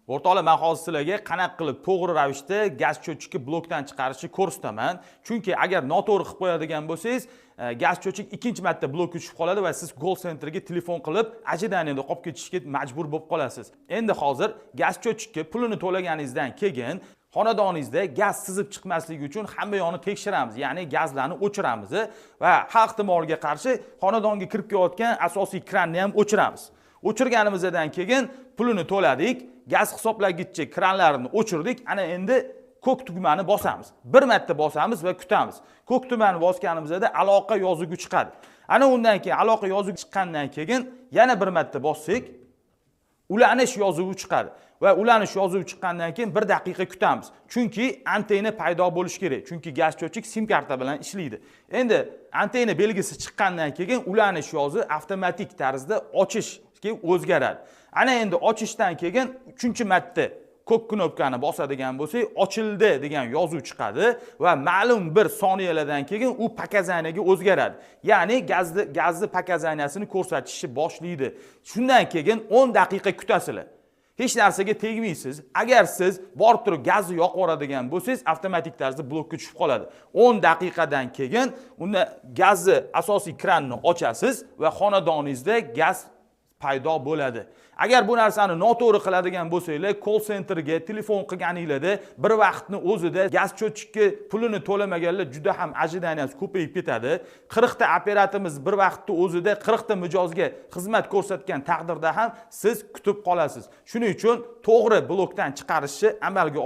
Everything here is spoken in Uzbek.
O'rtoqlar, men hozir sizlarga qanaqa qilib to'g'ri ravishda gaz cho'chikni blokdan chiqarishni ko'rsataman. Chunki agar noto'g'ri qilib qo'yadigan bo'lsangiz, gaz cho'chik ikkinchi marta blokka tushib qoladi va siz call centerga telefon qilib, ajidaniyada qolib ketishga majbur bo'lib qolasiz. Endi hozir gaz cho'chikka pulini to'laganingizdan keyin xonadoningizda gaz sizib chiqmasligi uchun hamma yoqni tekshiramiz, ya'ni gazlarni o'chiramiz va har ehtimolga qarshi xonadonga kirib kelayotgan asosiy kranni ham o'chiramiz. O'chirganimizdan keyin pulini to'ladik, gaz hisoblagichchi kranlarini o'chirdik. Ana endi ko'k tugmani bosamiz. Bir marta bosamiz va kutamiz. Ko'k tugmani bosganimizda aloqa yozuvchi chiqadi. Ana undan keyin aloqa yozuvchi chiqqandan keyin yana bir marta bossak, ulanish yozuvi chiqadi va ulanish yozuvi chiqqandan keyin 1 daqiqa kutamiz. Chunki antena paydo bo'lishi kerak. Chunki gaz cho'chik sim karta bilan ishlaydi. Endi antena belgisi chiqqandan keyin ulanish yozuvi avtomatik tarzda ochishga o'zgaradi. Ana endi ochishdan keyin 3-marta ko'k knopkani bosadigan bo'lsak, ochildi degan yozuv chiqadi va ma'lum bir soniyalardan keyin u pakazaniyaga o'zgaradi. Ya'ni gazni pakazaniyasini ko'rsatishni boshlaydi. Shundan keyin 10 daqiqa kutasizlar. Hech narsaga tegmaysiz. Agar siz borib turib gazni yoqib yuboradigan bo'lsangiz, avtomatik tarzda blokka tushib qoladi. 10 daqiqadan keyin unda gazni asosiy kranni ochasiz va xonadoningizda gaz paydo bo'ladi. Agar bu narsani noto'g'ri qiladigan bo'lsanglar, call centerga telefon qilganingizda bir vaqtni o'zida gaz cho'chikka pulini to'lamaganlar juda ham ajidaniyasi ko'payib ketadi. 40 ta operatimiz bir vaqtni o'zida 40 ta mijozga xizmat ko'rsatgan taqdirda ham siz kutib qolasiz. Shuning uchun to'g'ri blokdan chiqarishni amalga